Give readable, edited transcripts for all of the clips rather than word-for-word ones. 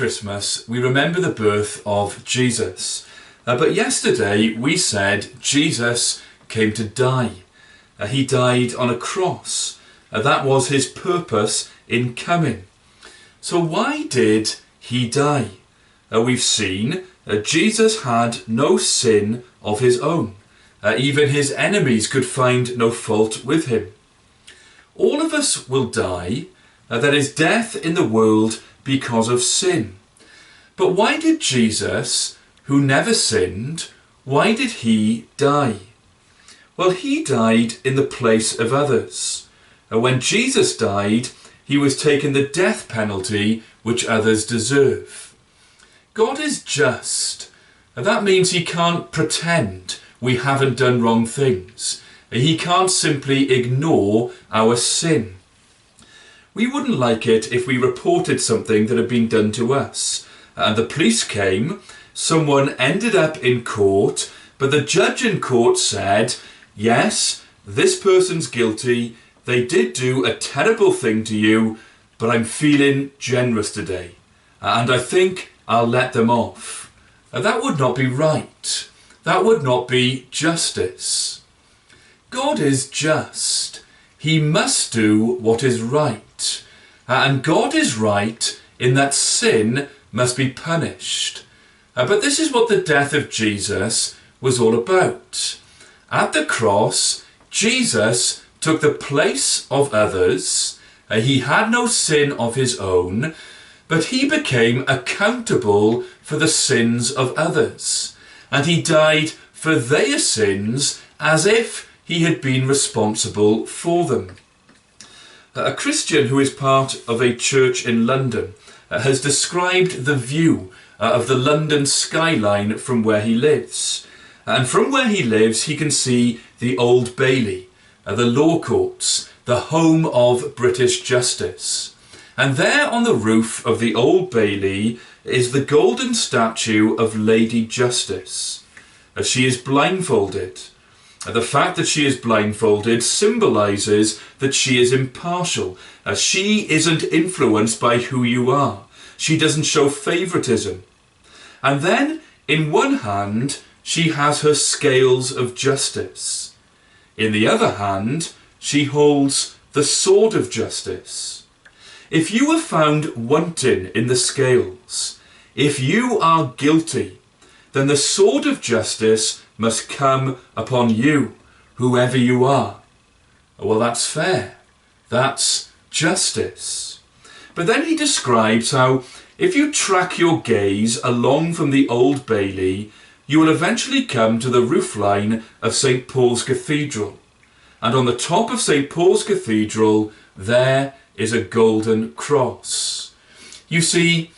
Christmas, we remember the birth of Jesus. But yesterday we said Jesus came to die. He died on a cross. That was his purpose in coming. So why did he die? We've seen Jesus had no sin of his own. Even his enemies could find no fault with him. All of us will die. There is death in the world because of sin. But why did Jesus, who never sinned, why did he die? Well, he died in the place of others. When Jesus died, he was taking the death penalty which others deserve. God is just. That means he can't pretend we haven't done wrong things. He can't simply ignore our sin. We wouldn't like it if we reported something that had been done to us. And the police came, someone ended up in court, but the judge in court said, yes, this person's guilty, they did do a terrible thing to you, but I'm feeling generous today, and I think I'll let them off. That would not be right. That would not be justice. God is just. He must do what is right. And God is right in that sin must be punished. But this is what the death of Jesus was all about. At the cross, Jesus took the place of others. He had no sin of his own, but he became accountable for the sins of others. And he died for their sins as if he had been responsible for them. A Christian who is part of a church in London has described the view of the London skyline from where he lives. And from where he lives, he can see the Old Bailey, the law courts, the home of British justice. And there on the roof of the Old Bailey is the golden statue of Lady Justice. She is blindfolded. The fact that she is blindfolded symbolises that she is impartial. She isn't influenced by who you are. She doesn't show favouritism. And then, in one hand, she has her scales of justice. In the other hand, she holds the sword of justice. If you are found wanting in the scales, if you are guilty, then the sword of justice must come upon you, whoever you are. Well, that's fair. That's justice. But then he describes how if you track your gaze along from the Old Bailey, you will eventually come to the roofline of St. Paul's Cathedral. And on the top of St. Paul's Cathedral, there is a golden cross. You see,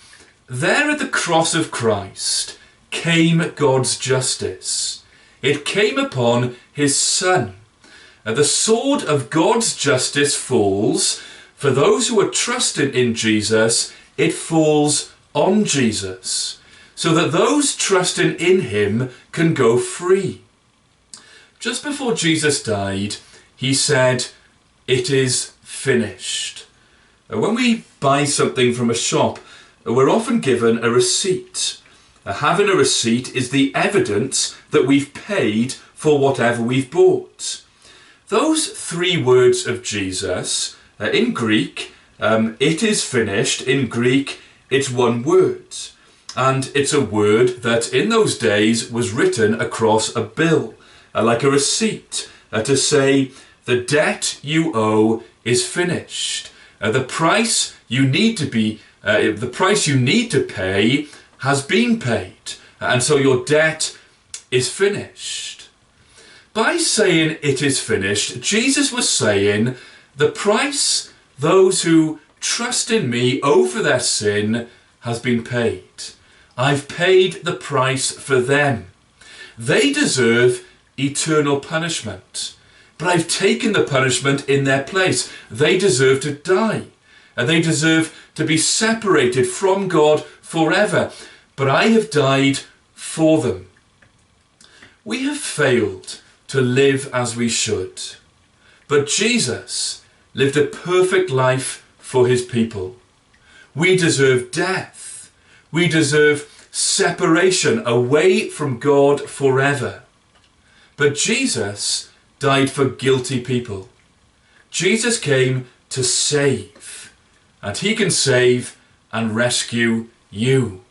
there at the cross of Christ came God's justice. It came upon his Son. The sword of God's justice falls. For those who are trusting in Jesus, it falls on Jesus, so that those trusting in him can go free. Just before Jesus died, he said, "It is finished." When we buy something from a shop, we're often given a receipt. Having a receipt is the evidence that we've paid for whatever we've bought. Those three words of Jesus, in Greek, it is finished. In Greek, it's one word. And it's a word that in those days was written across a bill, like a receipt, to say the debt you owe is finished. The price you need to pay has been paid, and so your debt is finished. By saying it is finished, Jesus was saying the price those who trust in me over their sin has been paid. I've paid the price for them. They deserve eternal punishment, but I've taken the punishment in their place. They deserve to die, and they deserve to be separated from God forever. But I have died for them. We have failed to live as we should. But Jesus lived a perfect life for his people. We deserve death. We deserve separation away from God forever. But Jesus died for guilty people. Jesus came to save, and he can save and rescue you.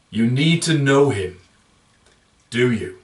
You need to know him, do you?